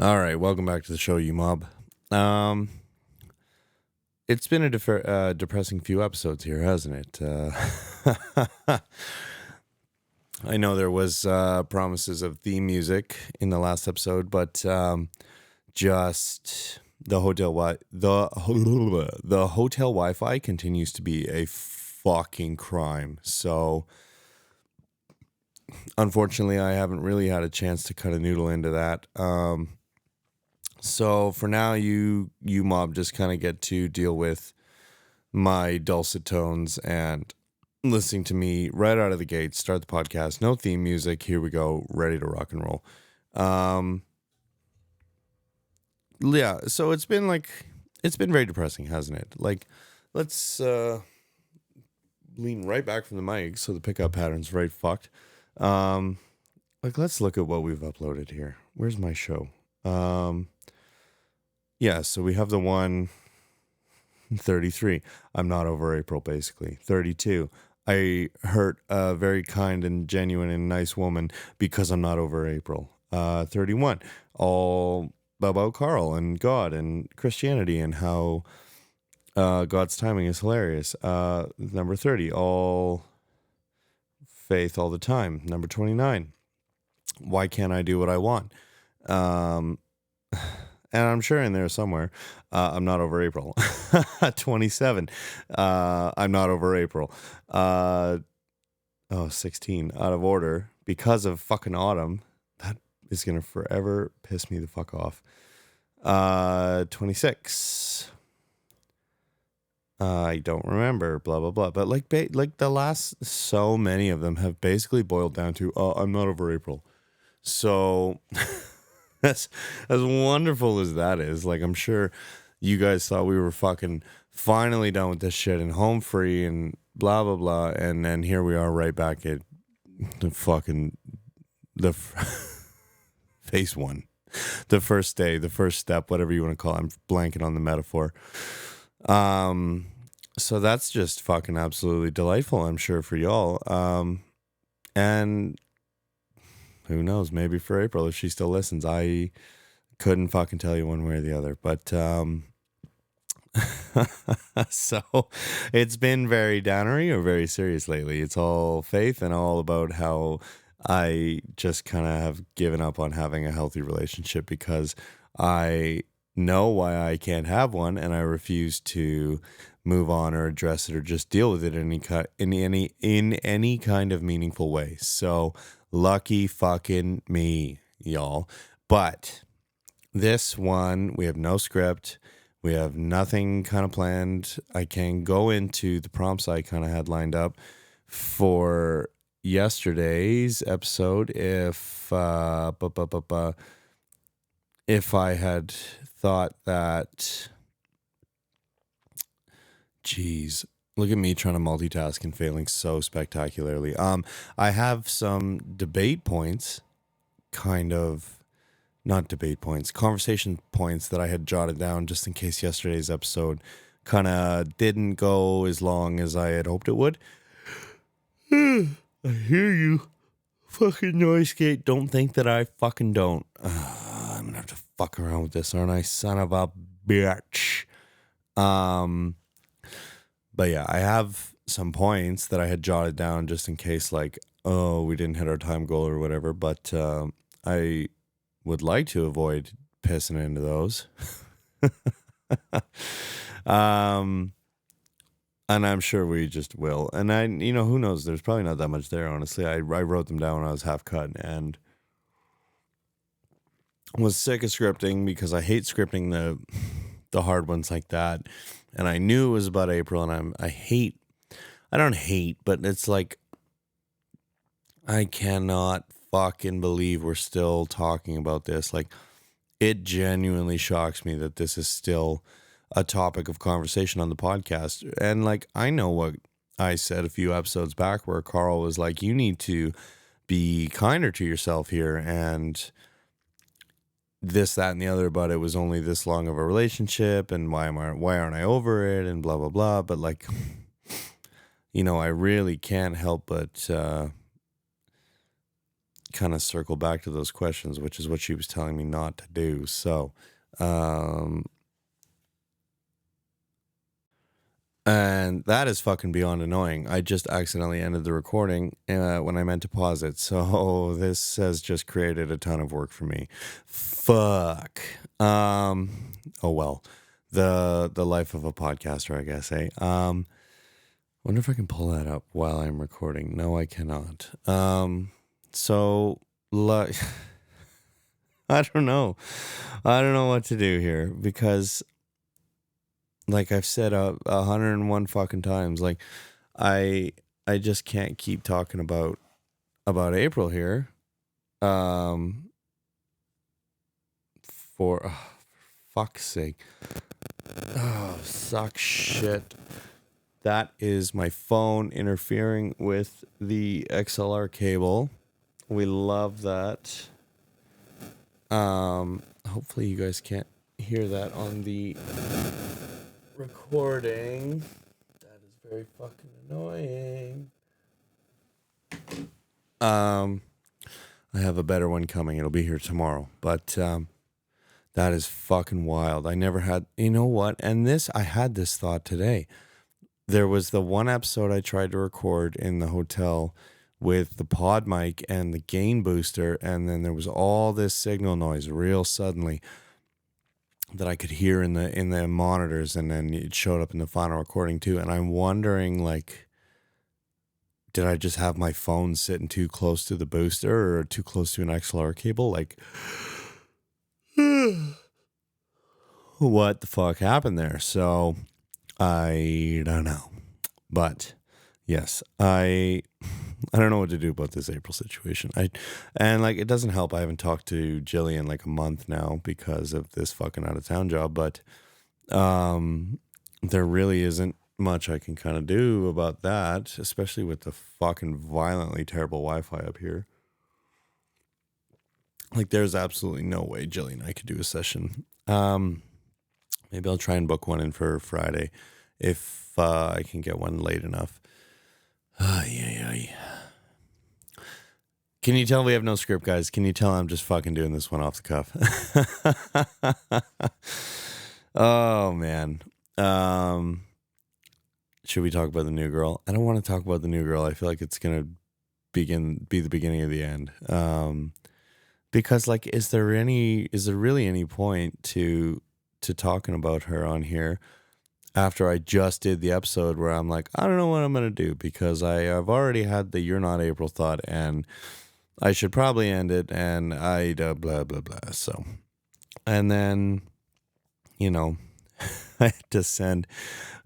All right, welcome back to the show, you mob. It's been a depressing few episodes here, hasn't it? I know there was promises of theme music in the last episode, but just the the hotel Wi-Fi continues to be a fucking crime. So, unfortunately, I haven't really had a chance to cut a noodle into that. So for now, you mob just kind of get to deal with my dulcet tones and listening to me right out of the gate. Start the podcast, no theme music. Here we go, ready to rock and roll. Yeah. So it's been very depressing, hasn't it? Like, let's lean right back from the mic so the pickup pattern's right fucked. Let's look at what we've uploaded here. Where's my show? Yeah, so we have the one 33. I'm not over April, basically. 32. I hurt a very kind and genuine and nice woman because I'm not over April. 31. All about Carl and God and Christianity and how God's timing is hilarious. Number 30. All faith all the time. Number 29. Why can't I do what I want? And I'm sure in there somewhere, I'm not over April. 27, I'm not over April. 16, out of order because of fucking autumn. That is going to forever piss me the fuck off. 26, I don't remember, blah, blah, blah. But like the last so many of them have basically boiled down to, I'm not over April. So... As wonderful as that is, like, I'm sure you guys thought we were fucking finally done with this shit and home free and blah, blah, blah. And then here we are right back at the fucking, phase one, the first day, the first step, whatever you want to call it. I'm blanking on the metaphor. So that's just fucking absolutely delightful, I'm sure, for y'all. And who knows? Maybe for April, if she still listens. I couldn't fucking tell you one way or the other. But so it's been very downery or very serious lately. It's all faith and all about how I just kind of have given up on having a healthy relationship because I know why I can't have one, and I refuse to move on or address it or just deal with it in any kind of meaningful way. So lucky fucking me, y'all. But this one, we have no script. We have nothing kind of planned. I can go into the prompts I kind of had lined up for yesterday's episode if I had thought that, geez, look at me trying to multitask and failing so spectacularly. I have some debate points, conversation points that I had jotted down just in case yesterday's episode kind of didn't go as long as I had hoped it would. I hear you. Fucking noise gate. Don't think that I fucking don't. I'm gonna have to fuck around with this, aren't I? Son of a bitch. But yeah, I have some points that I had jotted down just in case, like, oh, we didn't hit our time goal or whatever. But I would like to avoid pissing into those. And I'm sure we just will. And who knows? There's probably not that much there, honestly. I wrote them down when I was half cut and was sick of scripting because I hate scripting the hard ones like that. And I knew it was about April, and I don't hate, but it's like, I cannot fucking believe we're still talking about this. Like, it genuinely shocks me that this is still a topic of conversation on the podcast. And like, I know what I said a few episodes back where Carl was like, you need to be kinder to yourself here, and this, that, and the other, but it was only this long of a relationship, and why aren't I over it, and blah, blah, blah. But like, I really can't help but kind of circle back to those questions, which is what she was telling me not to do. So, um, and that is fucking beyond annoying. I just accidentally ended the recording when I meant to pause it. So this has just created a ton of work for me. Fuck. Oh well. The life of a podcaster, I guess, eh? Wonder if I can pull that up while I'm recording. No, I cannot. So like I don't know. I don't know what to do here because like I've said 101 fucking times, like I I just can't keep talking about April here. Um, for fuck's sake. Oh, suck shit. That is my phone interfering with the XLR cable. We love that. Hopefully you guys can't hear that on the recording. That is very fucking annoying. I have a better one coming. It'll be here tomorrow. But that is fucking wild. I never had, you know what? And I had this thought today. There was the one episode I tried to record in the hotel with the pod mic and the gain booster, and then there was all this signal noise real suddenly that I could hear in the monitors, and then it showed up in the final recording too. And I'm wondering, like, did I just have my phone sitting too close to the booster or too close to an XLR cable? Like, what the fuck happened there? So I don't know. But yes, I don't know what to do about this April situation. And like it doesn't help. I haven't talked to Jillian like a month now because of this fucking out of town job, but there really isn't much I can kind of do about that, especially with the fucking violently terrible Wi-Fi up here. Like there's absolutely no way Jillian and I could do a session. Maybe I'll try and book one in for Friday if I can get one late enough. Yeah. Can you tell we have no script, guys? Can you tell I'm just fucking doing this one off the cuff? Oh, man. Should we talk about the new girl? I don't want to talk about the new girl. I feel like it's going to be the beginning of the end. Because like, is there really any point to talking about her on here after I just did the episode where I'm like, I don't know what I'm going to do because I've already had the You're Not April thought and I should probably end it and blah, blah, blah. So, and then, you know, I had to send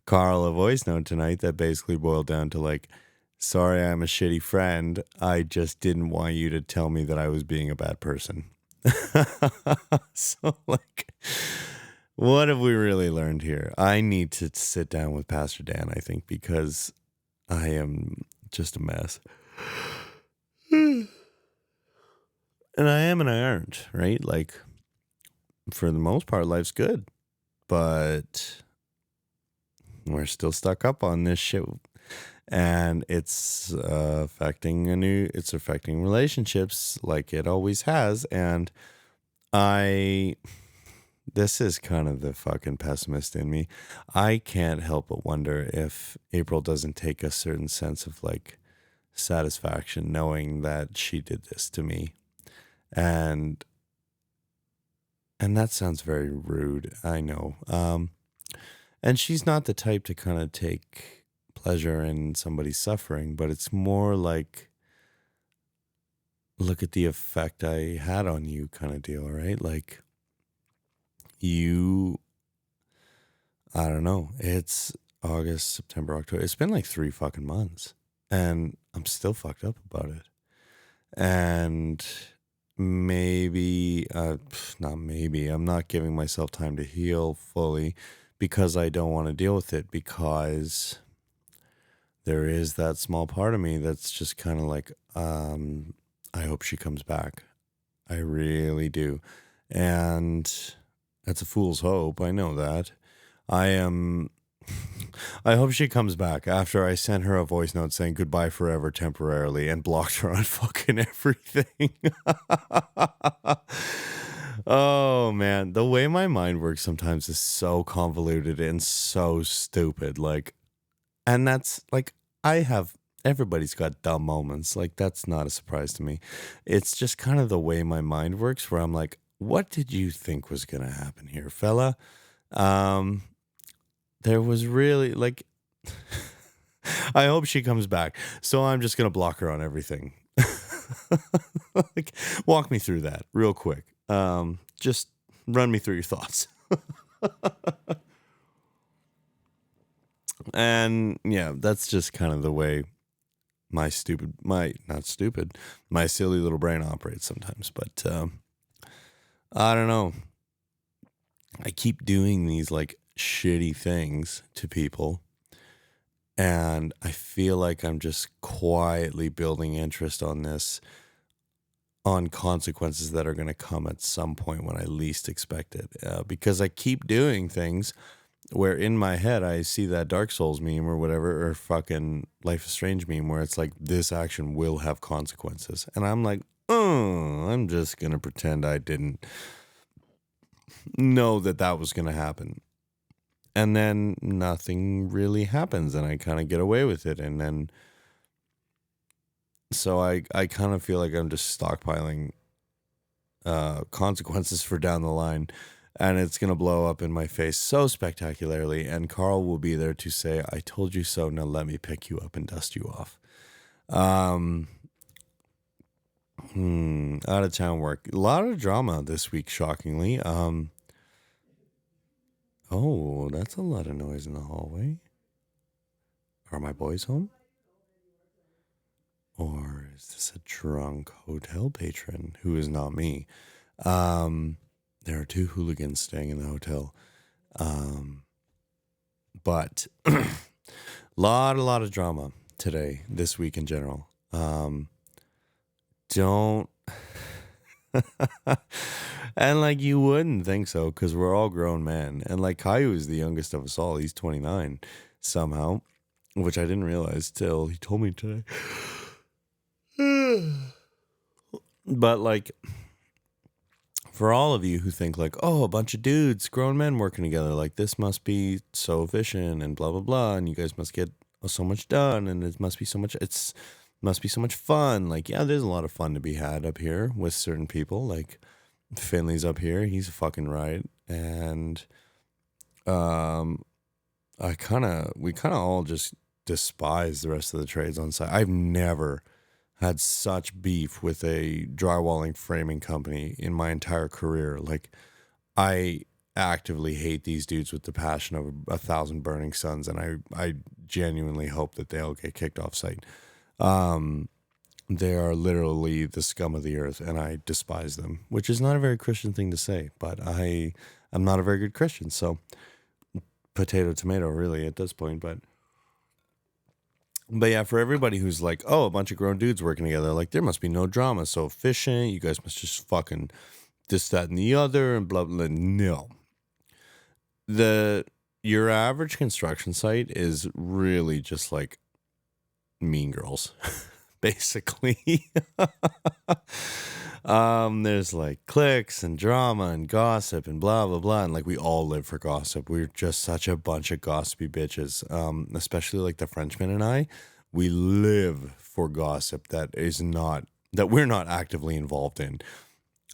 Carl a voice note tonight that basically boiled down to like, sorry, I'm a shitty friend. I just didn't want you to tell me that I was being a bad person. So like, what have we really learned here? I need to sit down with Pastor Dan, I think, because I am just a mess. And I am and I aren't, right? Like, for the most part, life's good. But we're still stuck up on this shit. And it's affecting relationships like it always has. And this is kind of the fucking pessimist in me. I can't help but wonder if April doesn't take a certain sense of like satisfaction knowing that she did this to me. And that sounds very rude, I know. And she's not the type to kind of take pleasure in somebody's suffering, but it's more like, look at the effect I had on you kind of deal, right? Like, I don't know. It's August, September, October. It's been like 3 fucking months and I'm still fucked up about it. And maybe, not maybe, I'm not giving myself time to heal fully because I don't want to deal with it, because there is that small part of me that's just kind of like, I hope she comes back. I really do. And that's a fool's hope. I know that. I am I hope she comes back after I sent her a voice note saying goodbye forever temporarily and blocked her on fucking everything. Oh man, the way my mind works sometimes is so convoluted and so stupid. Like, and that's like, I have, everybody's got dumb moments. Like, that's not a surprise to me. It's just kind of the way my mind works where I'm like, what did you think was going to happen here, fella? Um, there was really like, I hope she comes back. So I'm just going to block her on everything. Like, walk me through that real quick. Just run me through your thoughts. And yeah, that's just kind of the way my silly little brain operates sometimes. But I don't know. I keep doing these like shitty things to people, and I feel like I'm just quietly building interest on consequences that are going to come at some point when I least expect it. Because I keep doing things where in my head I see that Dark Souls meme or whatever, or fucking Life is Strange meme where it's like, this action will have consequences. And I'm like, oh, I'm just going to pretend I didn't know that was going to happen. And then nothing really happens and I kind of get away with it. And then, so I kind of feel like I'm just stockpiling consequences for down the line, and it's going to blow up in my face so spectacularly, and Carl will be there to say, I told you so, now let me pick you up and dust you off. Out of town work. A lot of drama this week, shockingly. Oh, that's a lot of noise in the hallway. Are my boys home? Or is this a drunk hotel patron who is not me? There are two hooligans staying in the hotel. But a lot of drama today, this week in general. Don't. And like, you wouldn't think so because we're all grown men. And like, Caillou is the youngest of us all. He's 29 somehow, which I didn't realize till he told me today. But like, for all of you who think like, oh, a bunch of dudes, grown men working together, like this must be so efficient and blah, blah, blah. And you guys must get so much done. And it must be so much, must be so much fun. Like, yeah, there's a lot of fun to be had up here with certain people. Like Finley's up here. He's a fucking riot. And, we kind of all just despise the rest of the trades on site. I've never had such beef with a drywalling framing company in my entire career. Like, I actively hate these dudes with the passion of 1,000 burning suns, and I genuinely hope that they all get kicked off site. They are literally the scum of the earth, and I despise them, which is not a very Christian thing to say, but I'm not a very good Christian, so potato, tomato, really, at this point, but yeah, for everybody who's like, oh, a bunch of grown dudes working together, like, there must be no drama, so efficient, you guys must just fucking this, that, and the other, and blah, blah, blah. No. Your average construction site is really just like Mean Girls, basically. There's like cliques and drama and gossip and blah, blah, blah. And like, we all live for gossip. We're just such a bunch of gossipy bitches. Especially like the Frenchman and I, we live for gossip that we're not actively involved in.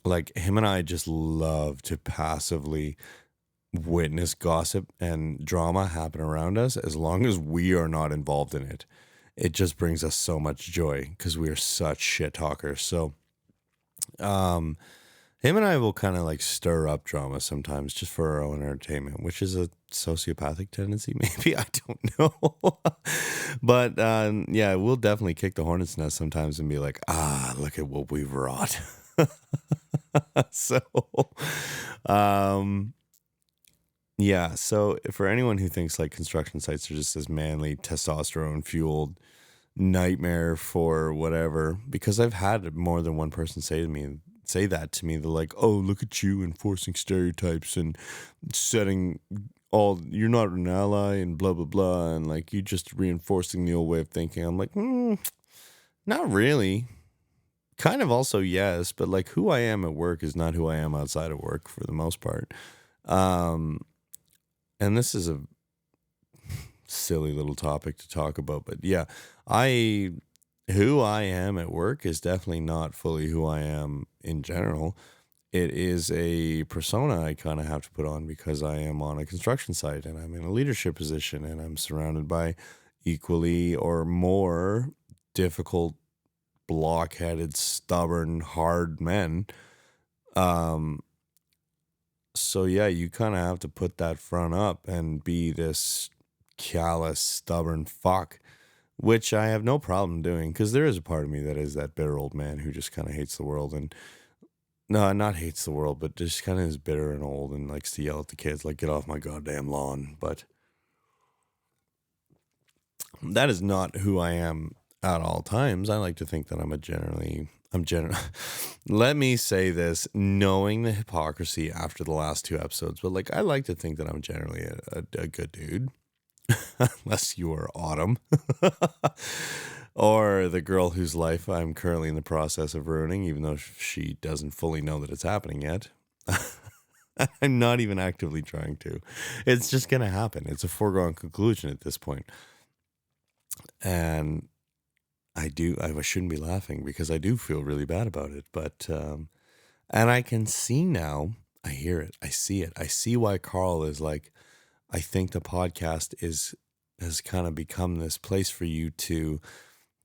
Like, him and I just love to passively witness gossip and drama happen around us as long as we are not involved in it. It just brings us so much joy because we are such shit talkers. So, him and I will kind of like stir up drama sometimes just for our own entertainment, which is a sociopathic tendency, maybe. I don't know. But yeah, we'll definitely kick the hornet's nest sometimes and be like, look at what we've wrought. So, yeah. So for anyone who thinks like construction sites are just this manly, testosterone fueled nightmare for whatever, because I've had more than one person say that to me. They're like, oh, look at you enforcing stereotypes and setting all you're not an ally and blah blah blah, and like you just reinforcing the old way of thinking. I'm like, not really. Kind of also yes, but like who I am at work is not who I am outside of work for the most part. Um, and this is a silly little topic to talk about, but yeah, I who I am at work is definitely not fully who I am in general. It is a persona I kind of have to put on because I am on a construction site and I'm in a leadership position and I'm surrounded by equally or more difficult, blockheaded, stubborn, hard men. Um, so yeah, you kind of have to put that front up and be this callous, stubborn fuck, which I have no problem doing because there is a part of me that is that bitter old man who just kind of hates the world and no, not hates the world, but just kind of is bitter and old and likes to yell at the kids like, "Get off my goddamn lawn." But that is not who I am at all times. I like to think that I'm general. Let me say this, knowing the hypocrisy after the last two episodes, but like I like to think that I'm generally a good dude, unless you are Autumn or the girl whose life I'm currently in the process of ruining, even though she doesn't fully know that it's happening yet. I'm not even actively trying to. It's just going to happen. It's a foregone conclusion at this point. And I shouldn't be laughing because I do feel really bad about it. But, and I can see now, I hear it, I see it. I see why Carl is like, I think the podcast has kind of become this place for you to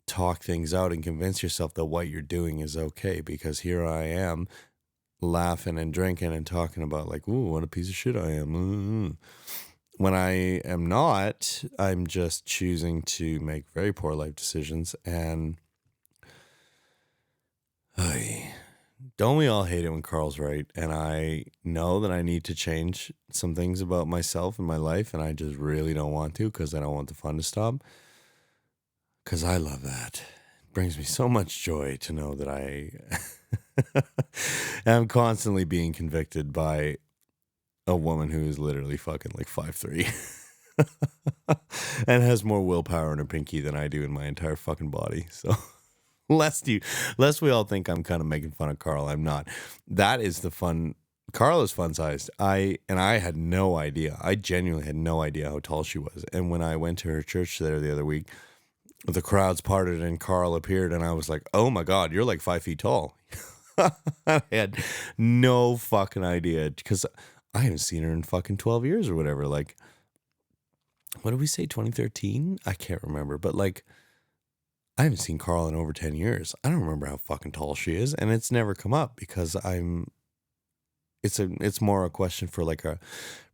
talk things out and convince yourself that what you're doing is okay. Because here I am laughing and drinking and talking about like, ooh, what a piece of shit I am. Mm-hmm. When I am not, I'm just choosing to make very poor life decisions. And don't we all hate it when Carl's right? And I know that I need to change some things about myself and my life, and I just really don't want to because I don't want the fun to stop. Because I love that. It brings me so much joy to know that I am constantly being convicted by a woman who is literally fucking like 5'3" and has more willpower in her pinky than I do in my entire fucking body. So lest we all think I'm kind of making fun of Carl, I'm not. That is the fun. Carl is fun sized. I had no idea. I genuinely had no idea how tall she was. And when I went to her church there the other week, the crowds parted and Carl appeared, and I was like, "Oh my god, you're like 5 feet tall." I had no fucking idea because I haven't seen her in fucking 12 years or whatever. Like, what did we say, 2013? I can't remember, but like, I haven't seen Carl in over 10 years. I don't remember how fucking tall she is, and it's never come up because it's more a question for like a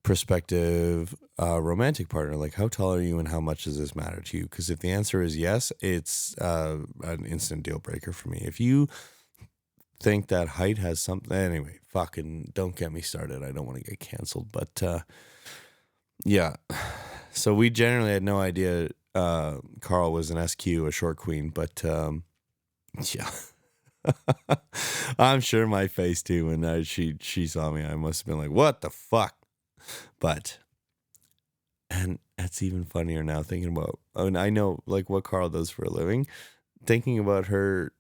prospective romantic partner. Like, how tall are you and how much does this matter to you? Because if the answer is yes, it's an instant deal breaker for me. If you think that height has something, anyway, fucking don't get me started. I don't want to get canceled, but yeah. So we generally had no idea Carl was an SQ, a short queen, but yeah. I'm sure my face too when she saw me, I must have been like, what the fuck? But and that's even funnier now thinking about, and I know like what Carl does for a living, thinking about her.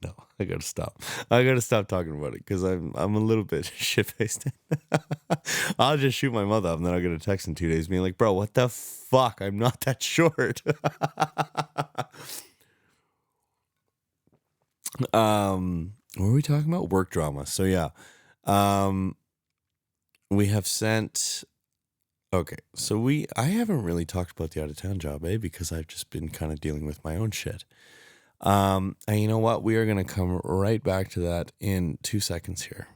No, I gotta stop talking about it because I'm a little bit shit faced. I'll just shoot my mother up and then I'll get a text in 2 days being like, bro, what the fuck? I'm not that short. What were we talking about? Work drama. So yeah. We have sent. Okay, so I haven't really talked about the out of town job, because I've just been kind of dealing with my own shit. And you know what? We are going to come right back to that in 2 seconds here.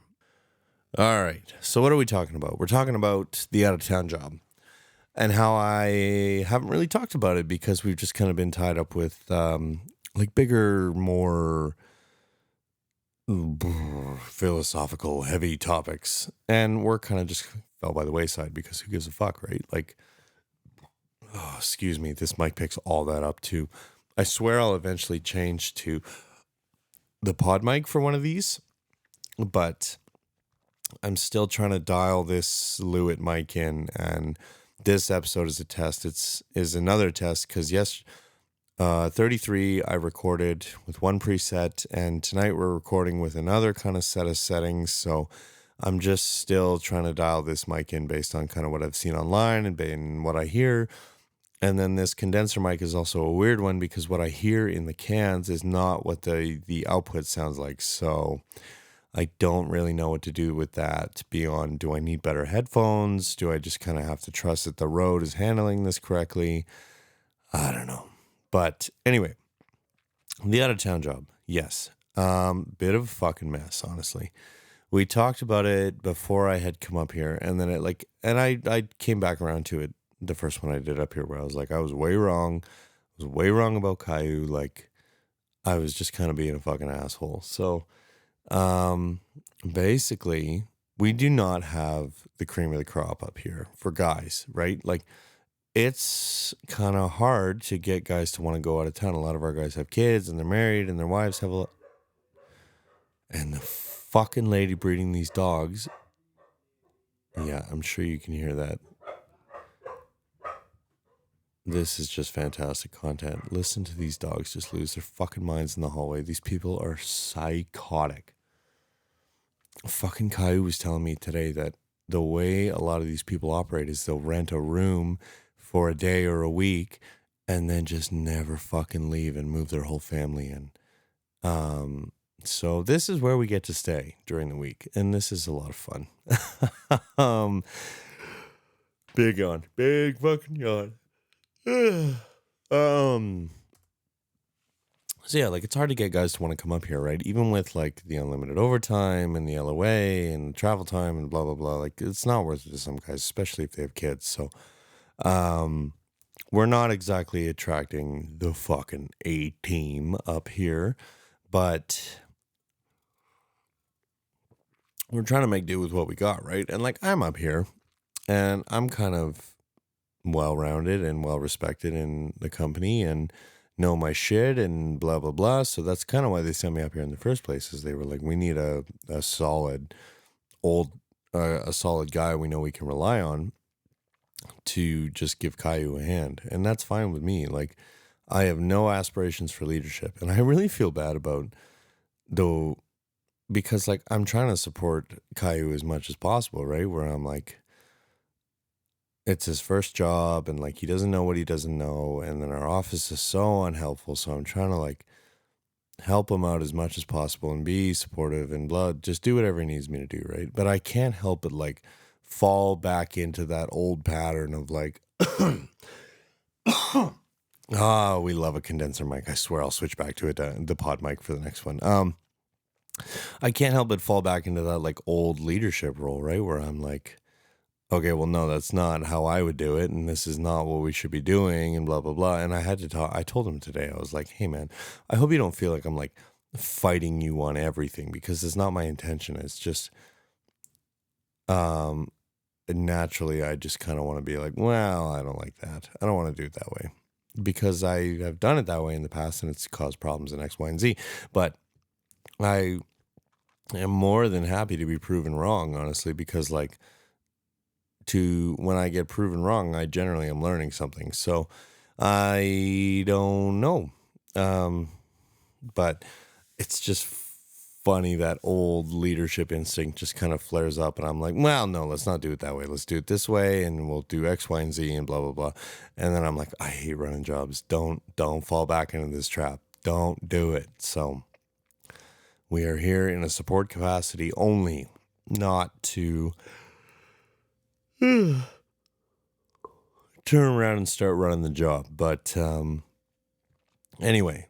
All right. So what are we talking about? We're talking about the out of town job and how I haven't really talked about it because we've just kind of been tied up with like bigger, more philosophical, heavy topics. And work kind of just fell by the wayside because who gives a fuck, right? Like, oh, excuse me, this mic picks all that up too. I swear I'll eventually change to the pod mic for one of these, but I'm still trying to dial this Lewitt mic in, and this episode is a test. Is another test because 33 I recorded with one preset, and tonight we're recording with another kind of set of settings. So I'm just still trying to dial this mic in based on kind of what I've seen online and what I hear. And then this condenser mic is also a weird one because what I hear in the cans is not what the output sounds like. So I don't really know what to do with that beyond, do I need better headphones? Do I just kind of have to trust that the Rode is handling this correctly? I don't know. But anyway, the out of town job. Yes. Bit of a fucking mess, honestly. We talked about it before I had come up here, and then I came back around to it the first one I did up here where I was like, I was way wrong. I was way wrong about Caillou. Like, I was just kind of being a fucking asshole. So, basically, we do not have the cream of the crop up here for guys, right? Like, it's kind of hard to get guys to want to go out of town. A lot of our guys have kids and they're married and their wives have and the fucking lady breeding these dogs. Yeah, I'm sure you can hear that. This is just fantastic content. Listen to these dogs just lose their fucking minds in the hallway. These people are psychotic. Fucking Caillou was telling me today that the way a lot of these people operate is they'll rent a room for a day or a week and then just never fucking leave and move their whole family in. So this is where we get to stay during the week, and this is a lot of fun. Big yawn. Big fucking yawn. So yeah, like, it's hard to get guys to want to come up here, right? Even with like the unlimited overtime and the LOA and travel time and blah blah blah. Like, it's not worth it to some guys, especially if they have kids. So we're not exactly attracting the fucking A team up here, but we're trying to make do with what we got, right? And like, I'm up here and I'm kind of well-rounded and well-respected in the company and know my shit and blah, blah, blah. So that's kind of why they sent me up here in the first place, is they were like, we need a solid a solid guy we know we can rely on to just give Caillou a hand. And that's fine with me. Like, I have no aspirations for leadership. And I really feel bad about, though, because like, I'm trying to support Caillou as much as possible, right? Where I'm like, it's his first job and like, he doesn't know what he doesn't know. And then our office is so unhelpful. So I'm trying to like help him out as much as possible and be supportive and just do whatever he needs me to do. Right. But I can't help but like fall back into that old pattern of like, we love a condenser mic. I swear I'll switch back to it, the pod mic for the next one. I can't help but fall back into that like old leadership role, right? Where I'm like, okay, well, no, that's not how I would do it. And this is not what we should be doing and blah, blah, blah. And I had to talk. I told him today, I was like, hey, man, I hope you don't feel like I'm like fighting you on everything, because it's not my intention. It's just, naturally, I just kind of want to be like, well, I don't like that. I don't want to do it that way, because I have done it that way in the past and it's caused problems in X, Y, and Z. But I am more than happy to be proven wrong, honestly, because like, when I get proven wrong, I generally am learning something. So I don't know. But it's just funny that old leadership instinct just kind of flares up, and I'm like, well, no, let's not do it that way. Let's do it this way, and we'll do X, Y, and Z and blah, blah, blah. And then I'm like, I hate running jobs. Don't fall back into this trap. Don't do it. So we are here in a support capacity only, not to turn around and start running the job. But anyway,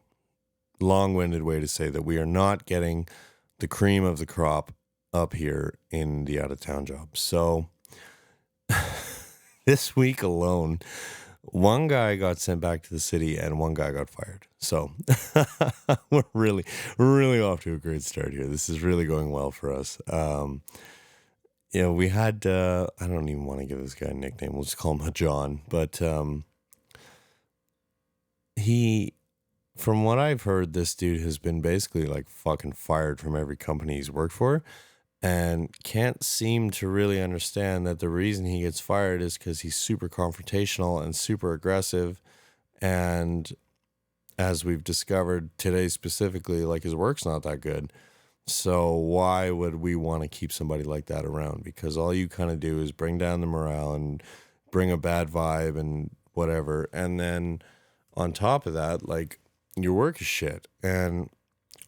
long-winded way to say that we are not getting the cream of the crop up here in the out-of-town job. So this week alone, one guy got sent back to the city and one guy got fired. So we're really off to a great start here. This is really going well for us. We had, I don't even want to give this guy a nickname. We'll just call him John. But from what I've heard, this dude has been basically like fucking fired from every company he's worked for. and can't seem to really understand that the reason he gets fired is because he's super confrontational and super aggressive. And as we've discovered today specifically, like his work's not that good. So why would we want to keep somebody like that around? Because all you kind of do is bring down the morale and bring a bad vibe and whatever. And then on top of that, like your work is shit. And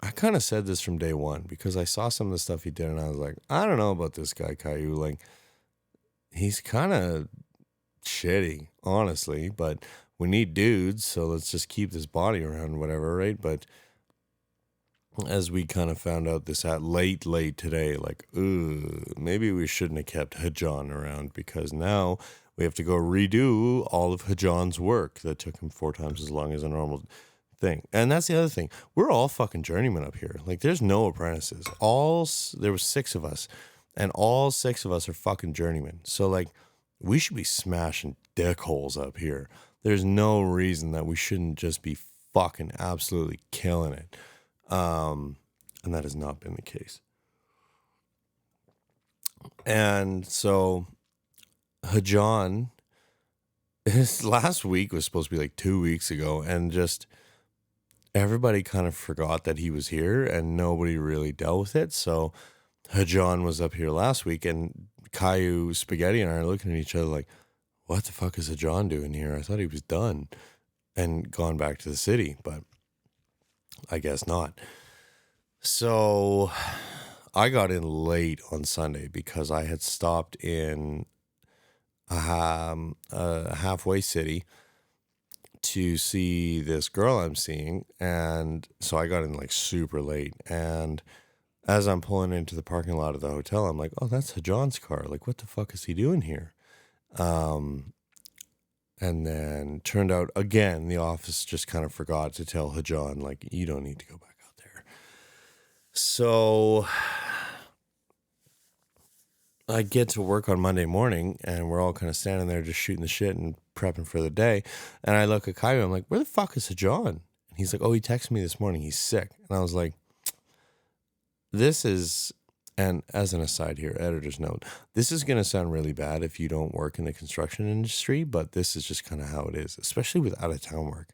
I kind of said this from day one because I saw some of the stuff he did and I was like, I don't know about this guy, Caillou. Like, he's kind of shitty, honestly, but we need dudes. So let's just keep this body around, whatever, right? But as we kind of found out this at late today, like, ooh, maybe we shouldn't have kept Hajan around because now we have to go redo all of Hajan's work that took him 4 times as long as a normal thing. And that's the other thing. We're all fucking journeymen up here. Like, there's no apprentices. There was 6 of us, and all 6 of us are fucking journeymen. So, like, we should be smashing dick holes up here. There's no reason that we shouldn't just be fucking absolutely killing it. And that has not been the case. And so Hajan, his last week was supposed to be like 2 weeks ago, and just everybody kind of forgot that he was here and nobody really dealt with it. So Hajan was up here last week, and Caillou, Spaghetti, and I are looking at each other like, what the fuck is Hajan doing here? I thought he was done and gone back to the city, but I guess not. So I got in late on Sunday because I had stopped in a halfway city to see this girl I'm seeing. And so I got in like super late. And as I'm pulling into the parking lot of the hotel, I'm like, oh, that's Hajan's car. Like, what the fuck is he doing here? And then turned out, again, the office just kind of forgot to tell Hajan, like, you don't need to go back out there. So I get to work on Monday morning, and we're all kind of standing there just shooting the shit and prepping for the day. And I look at Caillou, I'm like, where the fuck is Hajan? And he's like, oh, he texted me this morning. He's sick. And I was like, this is, and as an aside here, editor's note, this is going to sound really bad if you don't work in the construction industry, but this is just kind of how it is, especially with out-of-town work.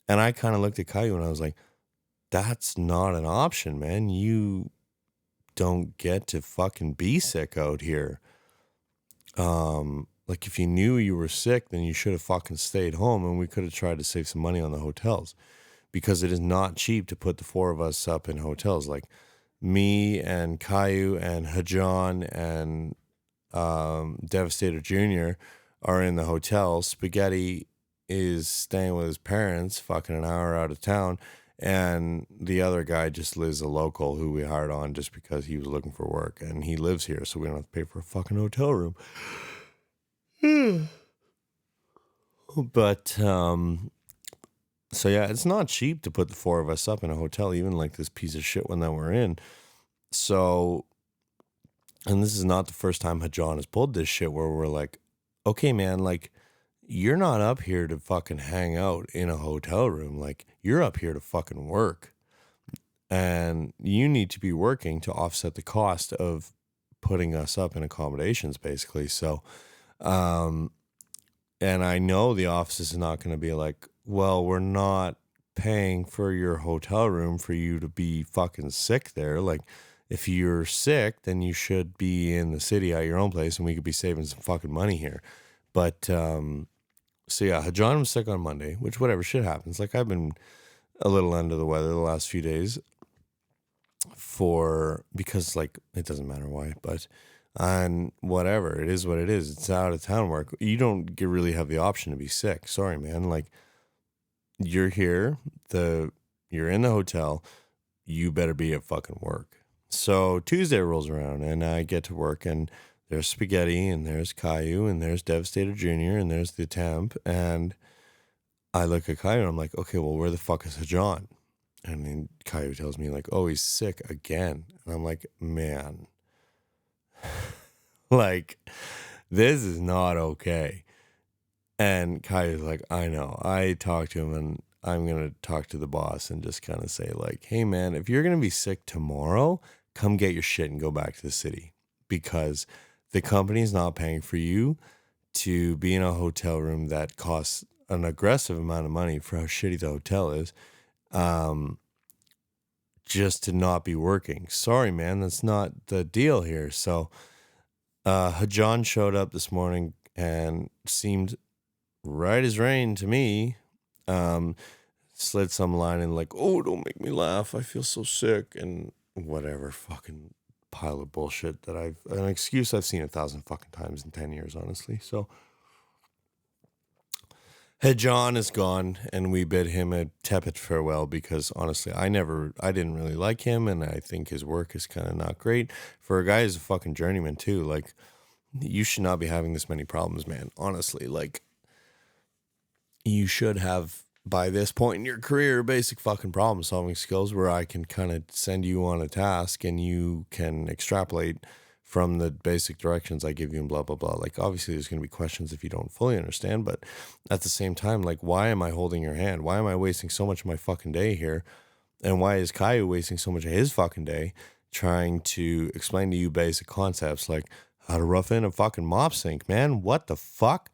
And I kind of looked at Caillou and I was like, that's not an option, man. You don't get to fucking be sick out here. Like, if you knew you were sick, then you should have fucking stayed home, and we could have tried to save some money on the hotels, because it is not cheap to put the 4 of us up in hotels. Like, me and Caillou and Hajan and Devastator Jr. are in the hotel. Spaghetti is staying with his parents, fucking an hour out of town. And the other guy just lives a local who we hired on just because he was looking for work. And he lives here, so we don't have to pay for a fucking hotel room. But, so yeah, it's not cheap to put the 4 of us up in a hotel, even like this piece of shit one that we're in. So, and this is not the first time Hajan has pulled this shit where we're like, okay, man, like, you're not up here to fucking hang out in a hotel room. Like, you're up here to fucking work. And you need to be working to offset the cost of putting us up in accommodations, basically. So, and I know the office is not going to be like, well, we're not paying for your hotel room for you to be fucking sick there. Like, if you're sick, then you should be in the city at your own place, and we could be saving some fucking money here. But, so yeah, Hajan was sick on Monday, which whatever, shit happens. Like, I've been a little under the weather the last few days because like, it doesn't matter why, but on whatever, it is what it is. It's out of town work. You don't really have the option to be sick. Sorry, man. Like, you're here, you're in the hotel, you better be at fucking work. So Tuesday rolls around and I get to work, and there's Spaghetti, and there's Caillou, and there's Devastator Jr., and there's the temp. And I look at Caillou and I'm like, okay, well, where the fuck is Hajan? And then Caillou tells me, like, oh, he's sick again. And I'm like, man, like, this is not okay. And Caillou's like, I know. I talked to him, and I'm going to talk to the boss and just kind of say, like, hey, man, if you're going to be sick tomorrow, come get your shit and go back to the city, because the company is not paying for you to be in a hotel room that costs an aggressive amount of money for how shitty the hotel is, just to not be working. Sorry, man, that's not the deal here. So John showed up this morning and seemed right as rain to me. Slid some line in like, oh, don't make me laugh, I feel so sick, and whatever fucking pile of bullshit that an excuse I've seen 1,000 fucking times in 10 years, honestly. So John is gone, and we bid him a tepid farewell, because honestly, I didn't really like him, and I think his work is kind of not great for a guy who's a fucking journeyman too. Like, you should not be having this many problems, man. Honestly, like, you should have, by this point in your career, basic fucking problem solving skills where I can kind of send you on a task and you can extrapolate from the basic directions I give you and blah, blah, blah. Like, obviously there's going to be questions if you don't fully understand, but at the same time, like, why am I holding your hand? Why am I wasting so much of my fucking day here? And why is Caillou wasting so much of his fucking day trying to explain to you basic concepts like how to rough in a fucking mop sink, man? What the fuck?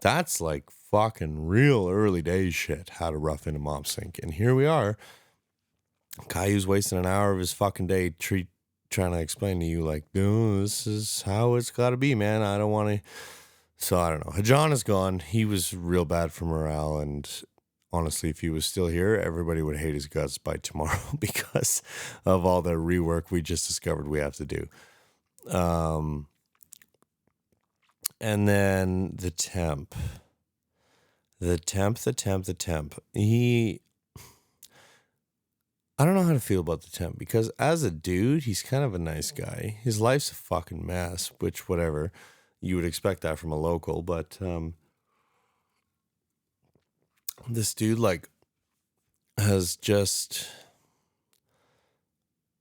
That's like fucking real early days shit, how to rough in a mop sink. And here we are. Caillou's wasting an hour of his fucking day trying to explain to you, like, no, this is how it's got to be, man. I don't want to. So I don't know. John is gone. He was real bad for morale. And honestly, if he was still here, everybody would hate his guts by tomorrow because of all the rework we just discovered we have to do. And then the temp. I don't know how to feel about the temp, because as a dude, he's kind of a nice guy. His life's a fucking mess, which, whatever, you would expect that from a local, but this dude, like, has just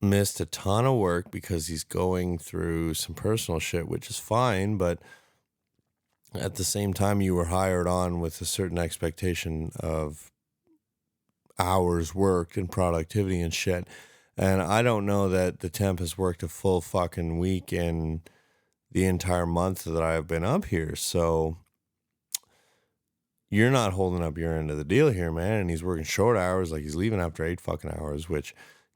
missed a ton of work because he's going through some personal shit, which is fine, but at the same time, you were hired on with a certain expectation of hours worked and productivity and shit. And I don't know that the temp has worked a full fucking week in the entire month that I've been up here. So you're not holding up your end of the deal here, man. And he's working short hours, like he's leaving after 8 fucking hours, which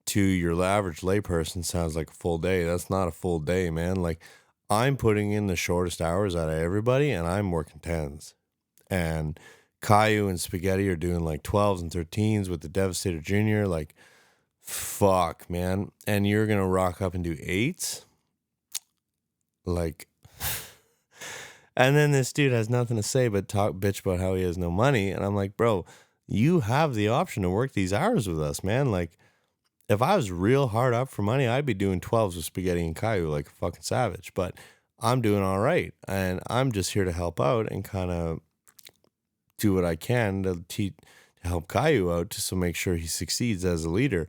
to your average layperson sounds like a full day. That's not a full day, man. Like, I'm putting in the shortest hours out of everybody, and I'm working 10s. And Caillou and Spaghetti are doing like 12s and 13s with the Devastator Jr. Like, fuck, man. And you're going to rock up and do 8s? Like, and then this dude has nothing to say but talk bitch about how he has no money. And I'm like, bro, you have the option to work these hours with us, man. Like, if I was real hard up for money, I'd be doing 12s with Spaghetti and Caillou like a fucking savage. But I'm doing all right. And I'm just here to help out and kind of do what I can to help Caillou out, just to make sure he succeeds as a leader.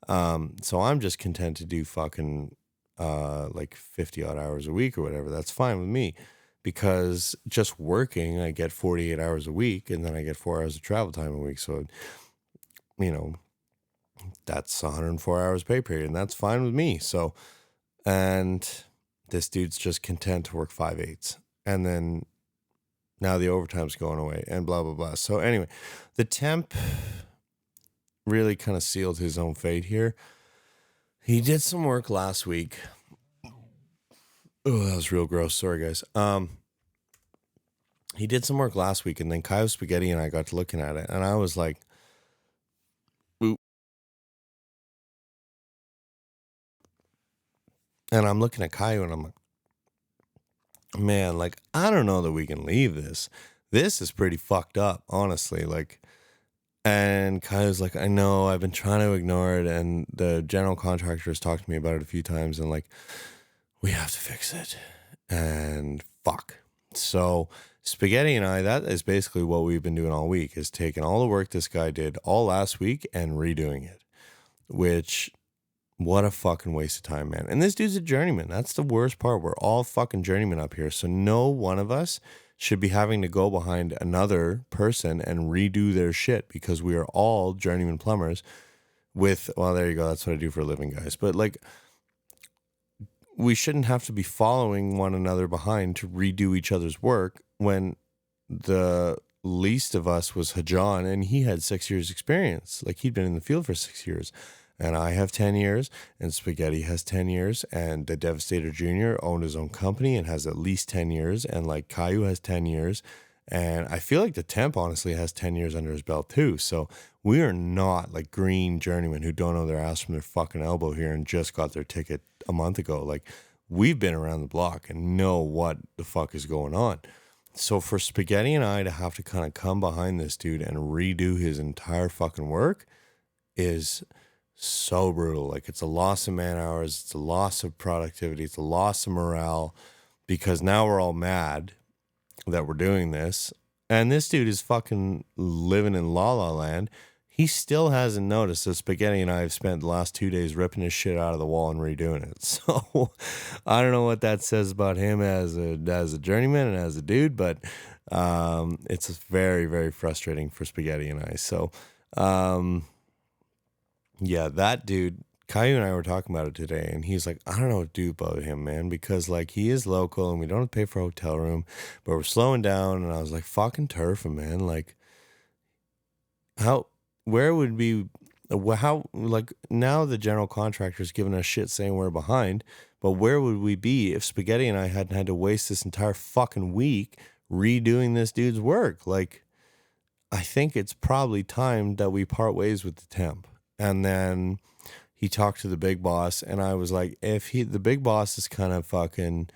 So I'm just content to do fucking like 50 odd hours a week or whatever. That's fine with me, because just working, I get 48 hours a week, and then I get 4 hours of travel time a week. So, you know, that's 104 hours pay period, and that's fine with me. So, and this dude's just content to work 5/8, and then now the overtime's going away and blah, blah, blah. So anyway, the temp really kind of sealed his own fate here. He did some work last week. Oh, that was real gross. Sorry, guys. He did some work last week, and then Caillou Spaghetti and I got to looking at it, and I was like, oop. And I'm looking at Caillou, and I'm like, man, like, I don't know that we can leave this. This is pretty fucked up, honestly. Like, and Caillou's like, I know, I've been trying to ignore it, and the general contractor has talked to me about it a few times, and like, we have to fix it. And fuck. So Spaghetti and I, that is basically what we've been doing all week, is taking all the work this guy did all last week and redoing it, which, what a fucking waste of time, man. And this dude's a journeyman. That's the worst part. We're all fucking journeymen up here. So no one of us should be having to go behind another person and redo their shit, because we are all journeyman plumbers with, well, there you go. That's what I do for a living, guys. But like, we shouldn't have to be following one another behind to redo each other's work when the least of us was Hajan, and he had 6 years experience. Like, he'd been in the field for 6 years, and I have 10 years, and Spaghetti has 10 years, and the Devastator Jr. owned his own company and has at least 10 years, and like Caillou has 10 years, and I feel like the Temp honestly has 10 years under his belt too. So we are not like green journeymen who don't know their ass from their fucking elbow here and just got their ticket a month ago. Like, we've been around the block and know what the fuck is going on. So for Spaghetti and I to have to kind of come behind this dude and redo his entire fucking work is so brutal. Like, it's a loss of man hours, it's a loss of productivity, it's a loss of morale, because now we're all mad that we're doing this. And this dude is fucking living in La La Land. He still hasn't noticed that Spaghetti and I have spent the last 2 days ripping his shit out of the wall and redoing it. So I don't know what that says about him as a journeyman and as a dude, but it's very, very frustrating for Spaghetti and I. So yeah, that dude, Caillou and I were talking about it today, and he's like, I don't know what to do about him, man, because like he is local and we don't have to pay for a hotel room, but we're slowing down. And I was like, fucking turf him, man. Like, where would be, how, like, now the general contractor's giving us shit saying we're behind, but where would we be if Spaghetti and I hadn't had to waste this entire fucking week redoing this dude's work? Like, I think it's probably time that we part ways with the Temp. And then he talked to the big boss, and I was like, the big boss is kind of fucking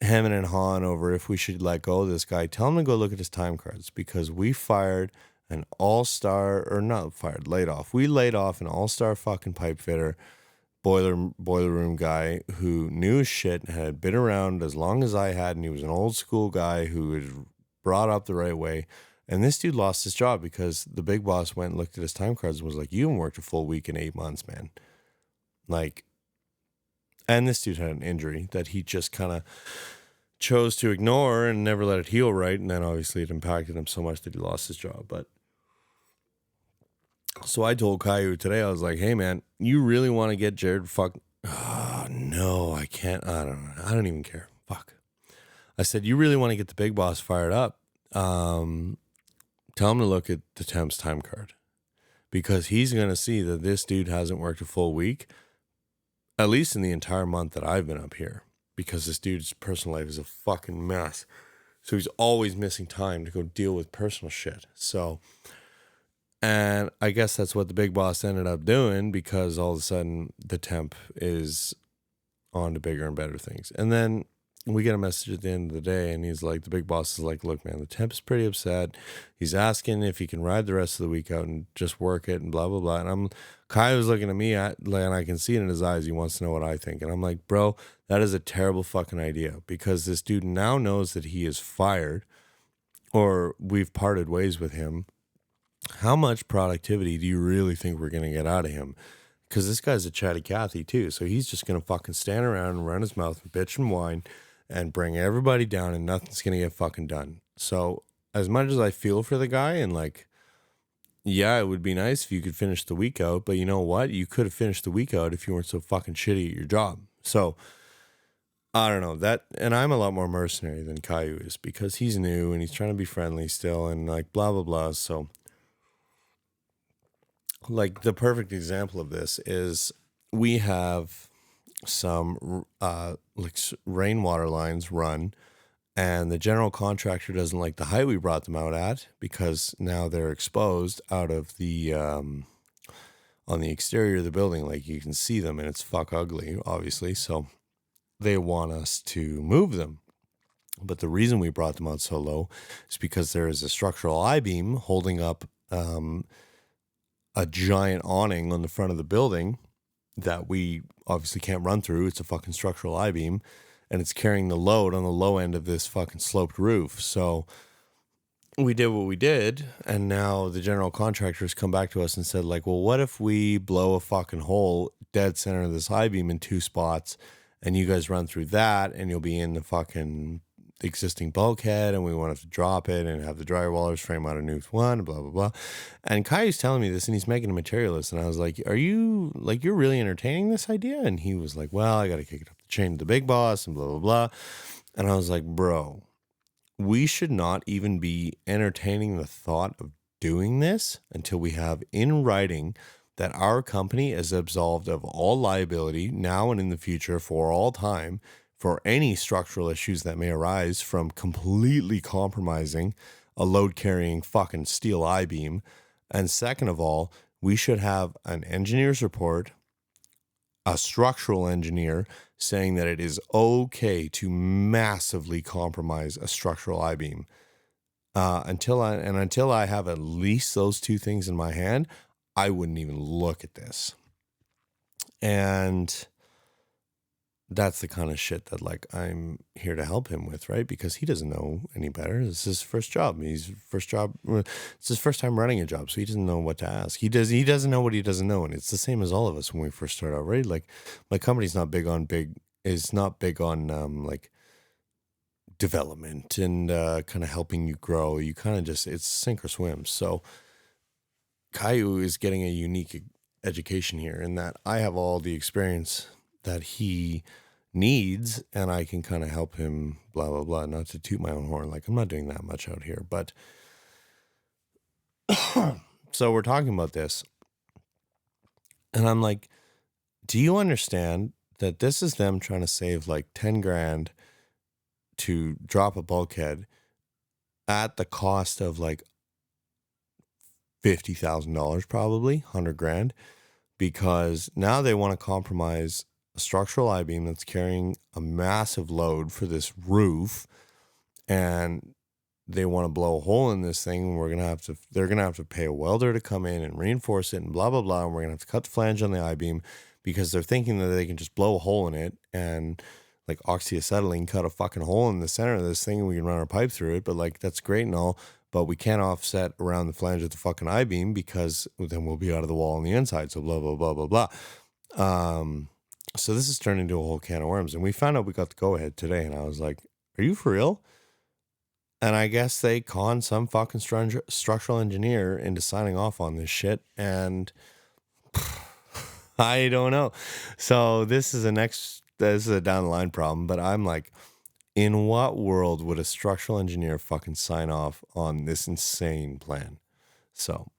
hemming and hawing over if we should let go of this guy, tell him to go look at his time cards, because we fired an all-star, or not fired, laid off. We laid off an all-star fucking pipe fitter, boiler room guy who knew his shit and had been around as long as I had, and he was an old school guy who was brought up the right way. And this dude lost his job because the big boss went and looked at his time cards and was like, you haven't worked a full week in 8 months, man. Like, and this dude had an injury that he just kind of chose to ignore and never let it heal right. And then obviously it impacted him so much that he lost his job. But so I told Caillou today, I was like, hey man, you really want to get Jared no, I can't. I don't know. I don't even care. Fuck. I said, you really want to get the big boss fired up. Tell him to look at the Temp's time card, because he's going to see that this dude hasn't worked a full week, at least in the entire month that I've been up here, because this dude's personal life is a fucking mess. So he's always missing time to go deal with personal shit. So, and I guess that's what the big boss ended up doing, because all of a sudden the Temp is on to bigger and better things. And then we get a message at the end of the day, and he's like, the big boss is like, look, man, the Temp is pretty upset. He's asking if he can ride the rest of the week out and just work it and blah, blah, blah. And Kai was looking at me, and I can see it in his eyes. He wants to know what I think. And I'm like, bro, that is a terrible fucking idea, because this dude now knows that he is fired or we've parted ways with him. How much productivity do you really think we're going to get out of him? Because this guy's a chatty Cathy too. So he's just going to fucking stand around and run his mouth and bitch and whine and bring everybody down, and nothing's going to get fucking done. So as much as I feel for the guy, and like, yeah, it would be nice if you could finish the week out, but you know what? You could have finished the week out if you weren't so fucking shitty at your job. So I don't know that. And I'm a lot more mercenary than Caillou is, because he's new and he's trying to be friendly still and like blah, blah, blah. So like the perfect example of this is we have some like rainwater lines run, and the general contractor doesn't like the height we brought them out at, because now they're exposed out of the on the exterior of the building, like you can see them, and it's fuck ugly, obviously. So they want us to move them, but the reason we brought them out so low is because there is a structural I-beam holding up a giant awning on the front of the building that we obviously can't run through. It's a fucking structural I-beam, and it's carrying the load on the low end of this fucking sloped roof. So we did what we did, and now the general contractor has come back to us and said, like, well, what if we blow a fucking hole dead center of this I-beam in 2 spots, and you guys run through that, and you'll be in the fucking existing bulkhead, and we want to drop it and have the drywallers frame out a new one, blah, blah, blah. And Kai's telling me this, and he's making a materialist, and I was like, are you, like, you're really entertaining this idea? And he was like, well, I got to kick it up chain of the big boss and blah, blah, blah. And I was like, bro, we should not even be entertaining the thought of doing this until we have in writing that our company is absolved of all liability now and in the future for all time for any structural issues that may arise from completely compromising a load carrying fucking steel I-beam. And second of all, we should have an engineer's report, a structural engineer saying that it is okay to massively compromise a structural I-beam. Until I have at least those two things in my hand, I wouldn't even look at this. And that's the kind of shit that like I'm here to help him with, right? Because he doesn't know any better. This is his first job. It's his first time running a job, so he doesn't know what to ask. He doesn't know what he doesn't know, and it's the same as all of us when we first start out, right? Like my company's not big on like development and kind of helping you grow. You kind of just, it's sink or swim. So Caillou is getting a unique education here in that I have all the experience that he needs and I can kind of help him, blah, blah, blah. Not to toot my own horn. Like I'm not doing that much out here, but so we're talking about this and I'm like, do you understand that this is them trying to save like 10 grand to drop a bulkhead at the cost of like $50,000, probably 100 grand, because now they want to compromise a structural I-beam that's carrying a massive load for this roof, and they want to blow a hole in this thing. And they're going to have to pay a welder to come in and reinforce it and blah, blah, blah. And we're going to have to cut the flange on the I-beam because they're thinking that they can just blow a hole in it and like oxyacetylene cut a fucking hole in the center of this thing and we can run our pipe through it. But like, that's great and all, but we can't offset around the flange of the fucking I-beam because then we'll be out of the wall on the inside. So blah, blah, blah, blah, blah. So this has turned into a whole can of worms, and we found out we got the go ahead today. And I was like, are you for real? And I guess they conned some fucking structural engineer into signing off on this shit. And I don't know. So this is a down the line problem, but I'm like, in what world would a structural engineer fucking sign off on this insane plan? So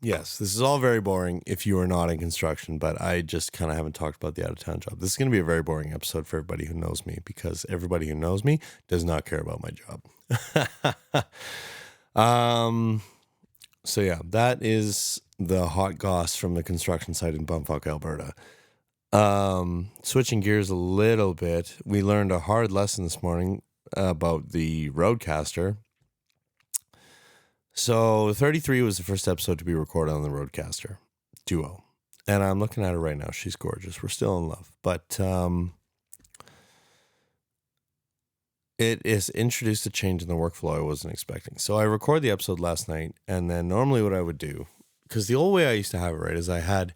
yes, this is all very boring if you are not in construction, but I just kind of haven't talked about the out-of-town job. This is going to be a very boring episode for everybody who knows me, because everybody who knows me does not care about my job. So yeah, that is the hot goss from the construction site in Bumfuck, Alberta. Switching gears a little bit, we learned a hard lesson this morning about the Roadcaster. So 33 was the first episode to be recorded on the Roadcaster Duo. And I'm looking at her right now. She's gorgeous. We're still in love. But it is introduced a change in the workflow I wasn't expecting. So I recorded the episode last night, and then normally what I would do, because the old way I used to have it, right, is I had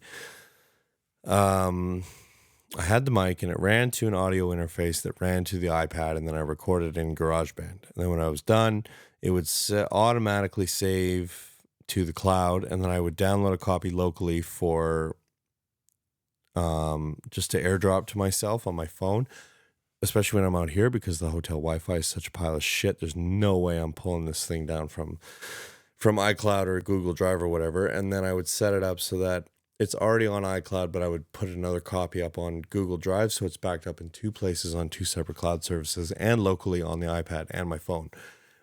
the mic and it ran to an audio interface that ran to the iPad, and then I recorded in GarageBand. And then when I was done, it would automatically save to the cloud, and then I would download a copy locally for just to airdrop to myself on my phone, especially when I'm out here, because the hotel Wi-Fi is such a pile of shit. There's no way I'm pulling this thing down from iCloud or Google Drive or whatever. And then I would set it up so that it's already on iCloud, but I would put another copy up on Google Drive, so it's backed up in two places on two separate cloud services and locally on the iPad and my phone,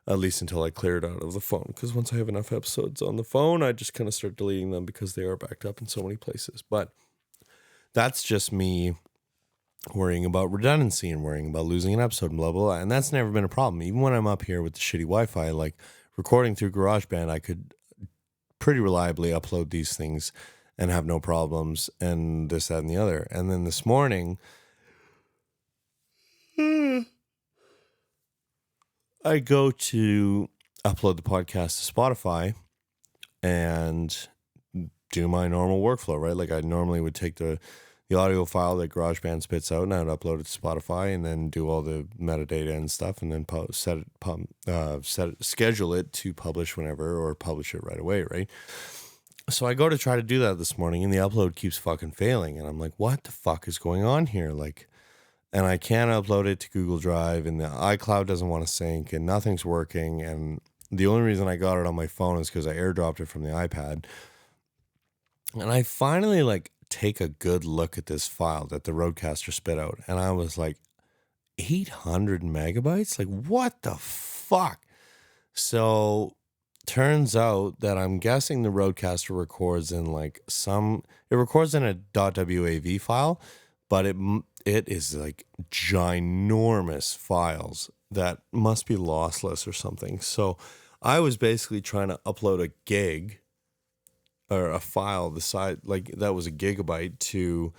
at least until I clear it out of the phone. Because once I have enough episodes on the phone, I just kind of start deleting them because they are backed up in so many places. But that's just me worrying about redundancy and worrying about losing an episode and blah, blah, blah. And that's never been a problem. Even when I'm up here with the shitty Wi-Fi, like recording through GarageBand, I could pretty reliably upload these things and have no problems and this, that, and the other. And then this morning, I go to upload the podcast to Spotify and do my normal workflow, right? Like I normally would take the audio file that GarageBand spits out, and I would upload it to Spotify and then do all the metadata and stuff, and then schedule it to publish whenever, or publish it right away, right? So I go to try to do that this morning and the upload keeps fucking failing. And I'm like, what the fuck is going on here? Like, and I can't upload it to Google Drive and the iCloud doesn't want to sync and nothing's working. And the only reason I got it on my phone is because I airdropped it from the iPad. And I finally like take a good look at this file that the Rodecaster spit out. And I was like, 800 megabytes? Like, what the fuck? So turns out that I'm guessing the Rodecaster records in like it records in a .wav file, but it is like ginormous files that must be lossless or something. So I was basically trying to upload a gig or a file the size like that was a gigabyte to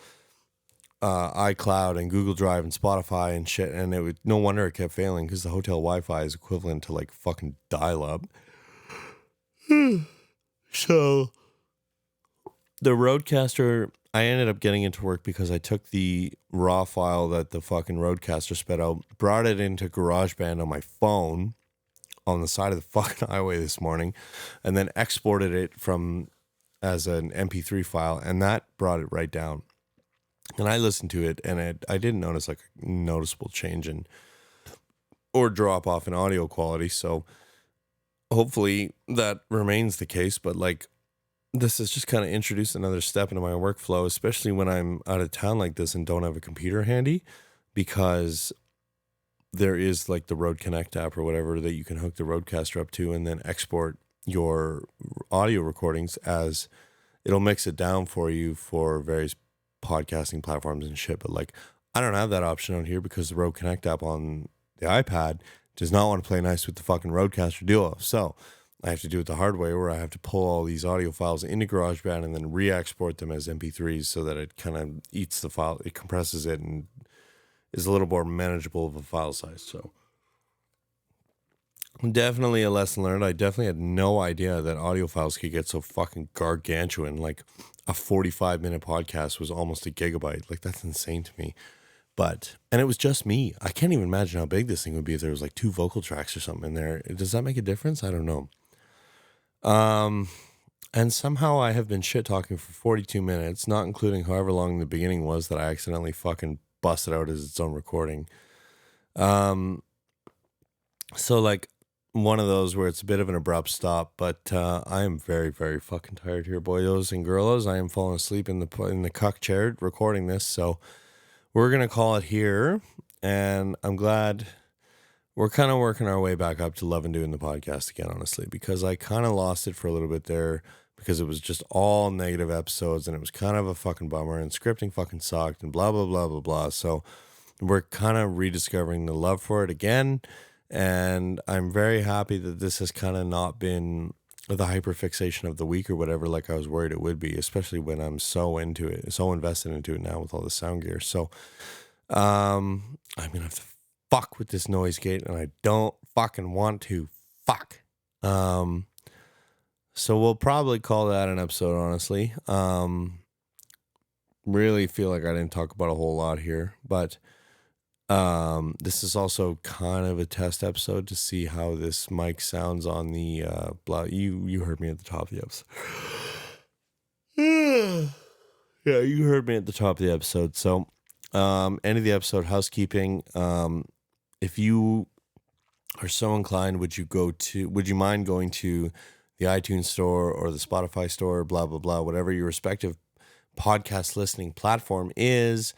iCloud and Google Drive and Spotify and shit, and no wonder it kept failing because the hotel Wi-Fi is equivalent to like fucking dial-up. So the Rodecaster, I ended up getting into work because I took the raw file that the fucking Rodecaster spit out, brought it into GarageBand on my phone on the side of the fucking highway this morning, and then exported it as an MP3 file, and that brought it right down. And I listened to it, and I didn't notice like a noticeable change or drop off in audio quality. So hopefully that remains the case. But like, this has just kind of introduced another step into my workflow, especially when I'm out of town like this and don't have a computer handy, because there is like the Rode Connect app or whatever that you can hook the Rodecaster up to and then export your audio recordings as it'll mix it down for you for various podcasting platforms and shit. But like, I don't have that option on here because the Rode Connect app on the iPad does not want to play nice with the fucking Rodecaster Duo. So I have to do it the hard way, where I have to pull all these audio files into GarageBand and then re-export them as MP3s so that it kind of eats the file, it compresses it and is a little more manageable of a file size. So definitely a lesson learned. I definitely had no idea that audio files could get so fucking gargantuan. Like a 45-minute podcast was almost a gigabyte. Like, that's insane to me. And it was just me. I can't even imagine how big this thing would be if there was like 2 vocal tracks or something in there. Does that make a difference? I don't know. And somehow I have been shit talking for 42 minutes, not including however long the beginning was that I accidentally fucking busted out as its own recording. So like one of those where it's a bit of an abrupt stop, but I am very, very fucking tired here, boyos and girlos. I am falling asleep in the cuck chair recording this, so we're gonna call it here. And I'm glad we're kind of working our way back up to loving doing the podcast again, honestly, because I kind of lost it for a little bit there because it was just all negative episodes and it was kind of a fucking bummer and scripting fucking sucked and blah, blah, blah, blah, blah. So we're kind of rediscovering the love for it again. And I'm very happy that this has kind of not been the hyperfixation of the week or whatever, like I was worried it would be, especially when I'm so into it, so invested into it now with all the sound gear. So I'm going to have to fuck with this noise gate, and I don't fucking want to. Fuck. So we'll probably call that an episode, honestly. Really feel like I didn't talk about a whole lot here, but this is also kind of a test episode to see how this mic sounds on the you heard me at the top of the episode. Yeah, you heard me at the top of the episode. So end of the episode, housekeeping. If you are so inclined, would you mind going to the iTunes store or the Spotify store, blah, blah, blah, whatever your respective podcast listening platform is?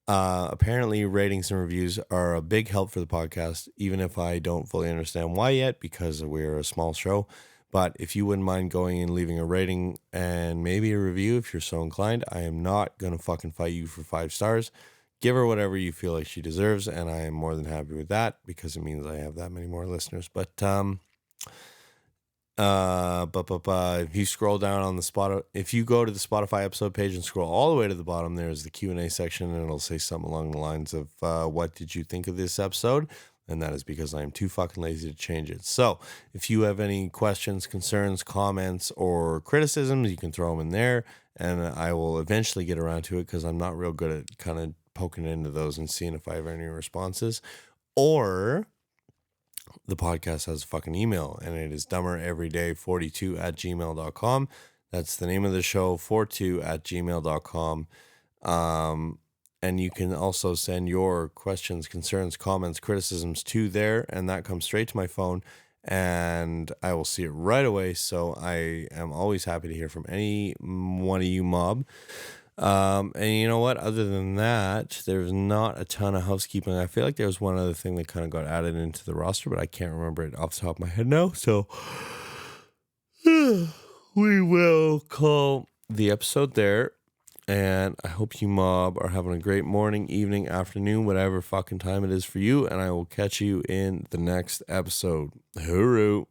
Apparently ratings and reviews are a big help for the podcast, even if I don't fully understand why yet, because we're a small show. But if you wouldn't mind going and leaving a rating and maybe a review, if you're so inclined, I am not going to fucking fight you for 5 stars. Give her whatever you feel like she deserves, and I am more than happy with that because it means I have that many more listeners. But if you scroll down on if you go to the Spotify episode page and scroll all the way to the bottom, there's the Q&A section, and it'll say something along the lines of, what did you think of this episode? And that is because I am too fucking lazy to change it. So if you have any questions, concerns, comments, or criticisms, you can throw them in there, and I will eventually get around to it because I'm not real good at kind of poking into those and seeing if I have any responses. Or the podcast has a fucking email, and it is dumbereveryday42@gmail.com. That's the name of the show, 42@gmail.com. And you can also send your questions, concerns, comments, criticisms to there, and that comes straight to my phone, and I will see it right away. So I am always happy to hear from any one of you mob. And you know what? Other than that, there's not a ton of housekeeping. I feel like there was one other thing that kind of got added into the roster, but I can't remember it off the top of my head now. So we will call the episode there. And I hope you mob are having a great morning, evening, afternoon, whatever fucking time it is for you. And I will catch you in the next episode. Hooroo.